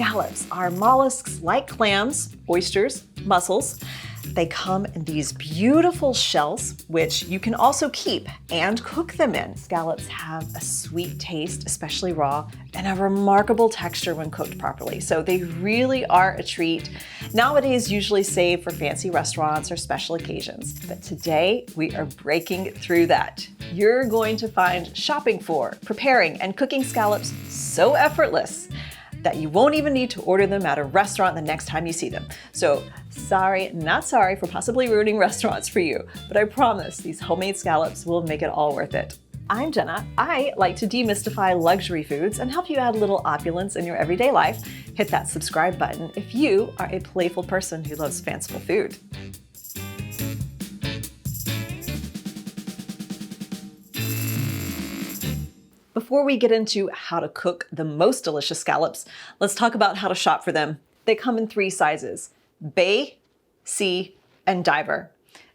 scallops are mollusks like clams, oysters, mussels. They come in these beautiful shells, which you can also keep and cook them in. Scallops have a sweet taste, especially raw, and a remarkable texture when cooked properly. So they really are a treat. Nowadays, usually saved for fancy restaurants or special occasions. But today, we are breaking through that. You're going to find shopping for, preparing, and cooking scallops so effortless that you won't even need to order them at a restaurant the next time you see them. So sorry, not sorry for possibly ruining restaurants for you, but I promise these homemade scallops will make it all worth it. I'm Jenna. I like to demystify luxury foods and help you add a little opulence in your everyday life. Hit that subscribe button if you are a playful person who loves fanciful food. Before we get into how to cook the most delicious scallops, let's talk about how to shop for them. They come in 3 sizes: bay, sea, and diver.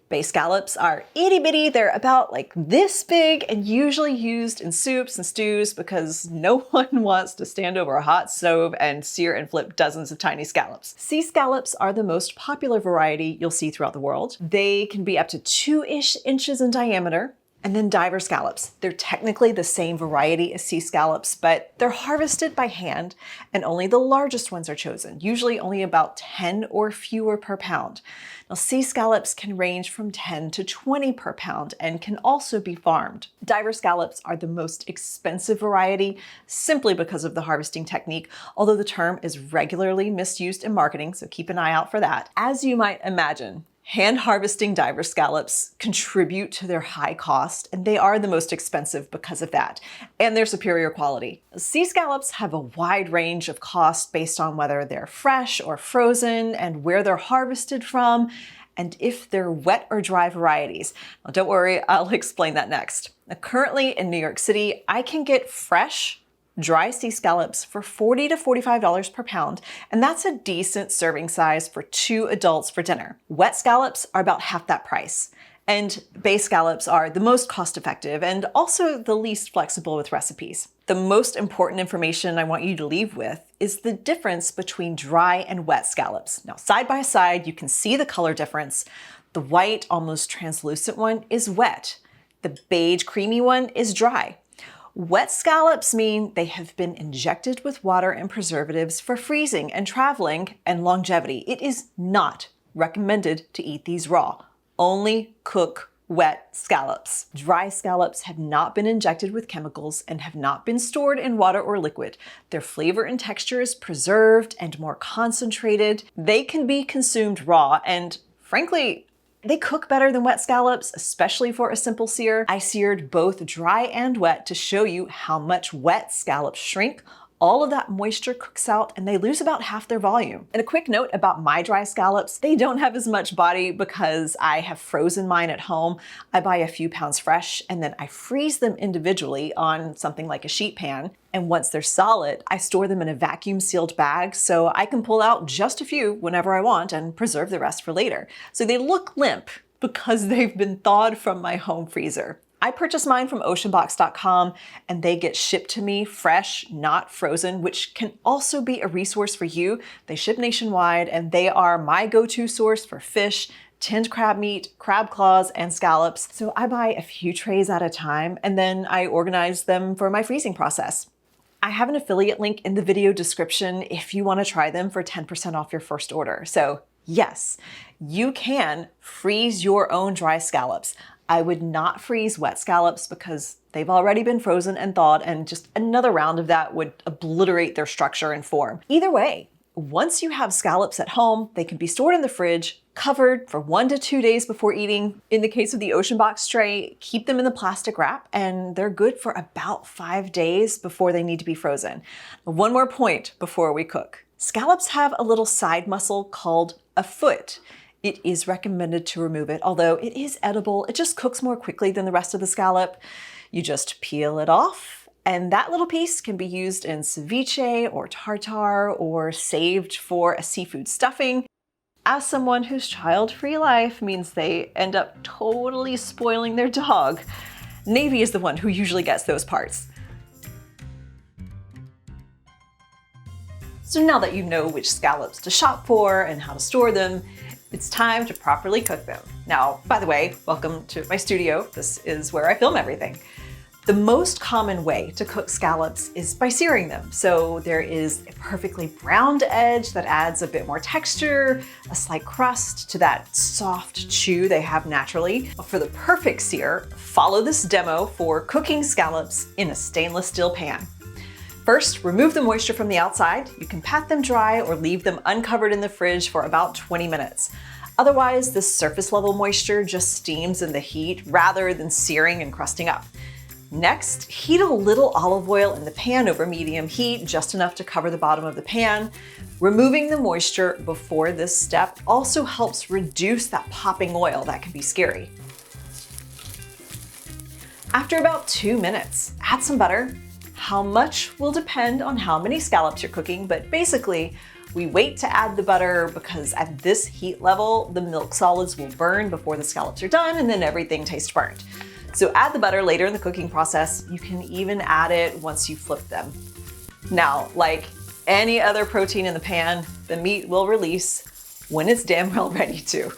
Bay scallops are itty bitty. They're about like this big and usually used in soups and stews because no one wants to stand over a hot stove and sear and flip dozens of tiny scallops. Sea scallops are the most popular variety you'll see throughout the world. They can be up to 2-ish inches in diameter. And then diver scallops. They're technically the same variety as sea scallops, but they're harvested by hand and only the largest ones are chosen, usually only about 10 or fewer per pound. Now, sea scallops can range from 10 to 20 per pound and can also be farmed. Diver scallops are the most expensive variety simply because of the harvesting technique, although the term is regularly misused in marketing, so keep an eye out for that. As you might imagine, hand harvesting diver scallops contribute to their high cost, and they are the most expensive because of that, and their superior quality. Sea scallops have a wide range of cost based on whether they're fresh or frozen and where they're harvested from, and if they're wet or dry varieties. Now, don't worry, I'll explain that next. Now, currently in New York City, I can get fresh, dry sea scallops for $40 to $45 per pound, and that's a decent serving size for 2 adults for dinner. Wet scallops are about half that price, and bay scallops are the most cost-effective and also the least flexible with recipes. The most important information I want you to leave with is the difference between dry and wet scallops. Now, side by side, you can see the color difference. The white, almost translucent one is wet. The beige, creamy one is dry. Wet scallops mean they have been injected with water and preservatives for freezing and traveling and longevity. It is not recommended to eat these raw. Only cook wet scallops. Dry scallops have not been injected with chemicals and have not been stored in water or liquid. Their flavor and texture is preserved and more concentrated. They can be consumed raw, and frankly, they cook better than wet scallops, especially for a simple sear. I seared both dry and wet to show you how much wet scallops shrink. All of that moisture cooks out and they lose about half their volume. And a quick note about my dry scallops, they don't have as much body because I have frozen mine at home. I buy a few pounds fresh and then I freeze them individually on something like a sheet pan. And once they're solid, I store them in a vacuum sealed bag so I can pull out just a few whenever I want and preserve the rest for later. So they look limp because they've been thawed from my home freezer. I purchase mine from oceanbox.com and they get shipped to me fresh, not frozen, which can also be a resource for you. They ship nationwide and they are my go-to source for fish, tinned crab meat, crab claws, and scallops. So I buy a few trays at a time and then I organize them for my freezing process. I have an affiliate link in the video description if you want to try them for 10% off your first order. So yes, you can freeze your own dry scallops. I would not freeze wet scallops because they've already been frozen and thawed, and just another round of that would obliterate their structure and form. Either way, once you have scallops at home, they can be stored in the fridge, covered for 1 to 2 days before eating. In the case of the Ocean Box tray, keep them in the plastic wrap and they're good for about 5 days before they need to be frozen. One more point before we cook. Scallops have a little side muscle called a foot. It is recommended to remove it, although it is edible. It just cooks more quickly than the rest of the scallop. You just peel it off, and that little piece can be used in ceviche or tartare or saved for a seafood stuffing. As someone whose child-free life means they end up totally spoiling their dog, Navy is the one who usually gets those parts. So now that you know which scallops to shop for and how to store them, it's time to properly cook them. Now, by the way, welcome to my studio. This is where I film everything. The most common way to cook scallops is by searing them. So there is a perfectly browned edge that adds a bit more texture, a slight crust to that soft chew they have naturally. For the perfect sear, follow this demo for cooking scallops in a stainless steel pan. First, remove the moisture from the outside. You can pat them dry or leave them uncovered in the fridge for about 20 minutes. Otherwise, this surface level moisture just steams in the heat rather than searing and crusting up. Next, heat a little olive oil in the pan over medium heat, just enough to cover the bottom of the pan. Removing the moisture before this step also helps reduce that popping oil that can be scary. After about 2 minutes, add some butter. How much will depend on how many scallops you're cooking, but basically, we wait to add the butter because at this heat level, the milk solids will burn before the scallops are done and then everything tastes burnt. So add the butter later in the cooking process. You can even add it once you flip them. Now, like any other protein in the pan, the meat will release when it's damn well ready to.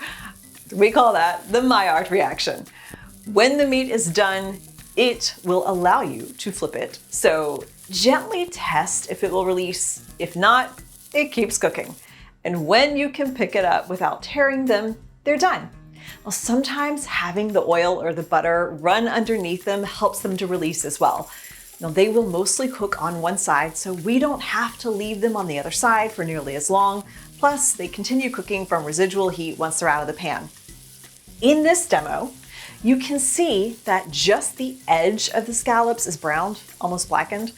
We call that the Maillard reaction. When the meat is done, it will allow you to flip it. So gently test if it will release. If not, it keeps cooking. And when you can pick it up without tearing them, they're done. Well, sometimes having the oil or the butter run underneath them helps them to release as well. Now, they will mostly cook on one side, so we don't have to leave them on the other side for nearly as long. Plus, they continue cooking from residual heat once they're out of the pan. In this demo, you can see that just the edge of the scallops is browned, almost blackened.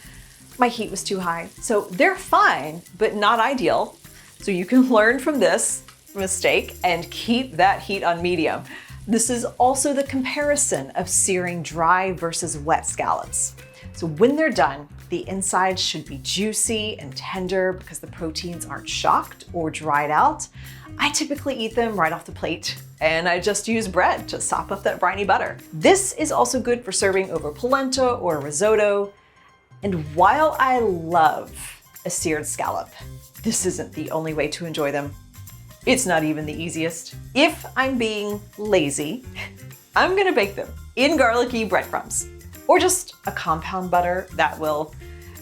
My heat was too high, so they're fine, but not ideal. So you can learn from this mistake and keep that heat on medium. This is also the comparison of searing dry versus wet scallops. So when they're done, the inside should be juicy and tender because the proteins aren't shocked or dried out. I typically eat them right off the plate, and I just use bread to sop up that briny butter. This is also good for serving over polenta or risotto. And while I love a seared scallop, this isn't the only way to enjoy them. It's not even the easiest. If I'm being lazy, I'm gonna bake them in garlicky breadcrumbs or just a compound butter that will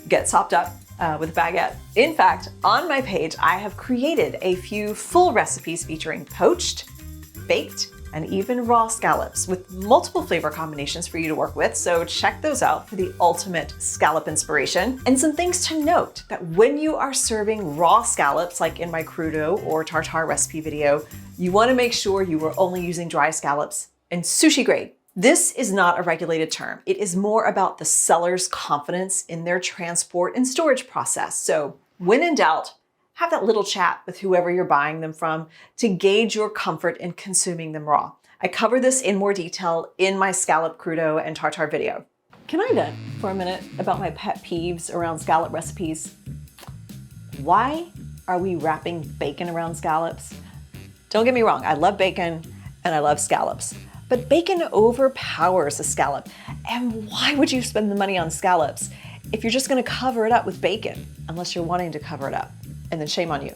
get sopped up with a baguette. In fact, on my page, I have created a few full recipes featuring poached, baked, and even raw scallops with multiple flavor combinations for you to work with. So check those out for the ultimate scallop inspiration. And some things to note that when you are serving raw scallops, like in my crudo or tartare recipe video, you wanna make sure you are only using dry scallops and sushi grade. This is not a regulated term. It is more about the seller's confidence in their transport and storage process. So when in doubt, have that little chat with whoever you're buying them from to gauge your comfort in consuming them raw. I cover this in more detail in my scallop crudo and tartare video. Can I vent for a minute about my pet peeves around scallop recipes? Why are we wrapping bacon around scallops? Don't get me wrong, I love bacon and I love scallops, but bacon overpowers a scallop. And why would you spend the money on scallops if you're just gonna cover it up with bacon, unless you're wanting to cover it up? And then shame on you.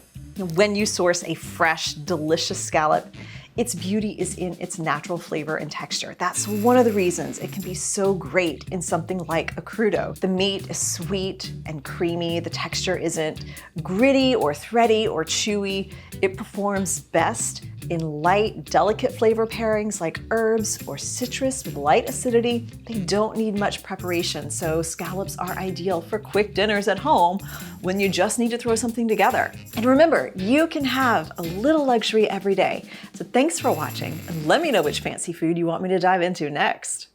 When you source a fresh, delicious scallop, its beauty is in its natural flavor and texture. That's one of the reasons it can be so great in something like a crudo. The meat is sweet and creamy. The texture isn't gritty or thready or chewy. It performs best in light, delicate flavor pairings like herbs or citrus with light acidity. They don't need much preparation, so scallops are ideal for quick dinners at home when you just need to throw something together. And remember, you can have a little luxury every day. So thanks for watching, and let me know which fancy food you want me to dive into next.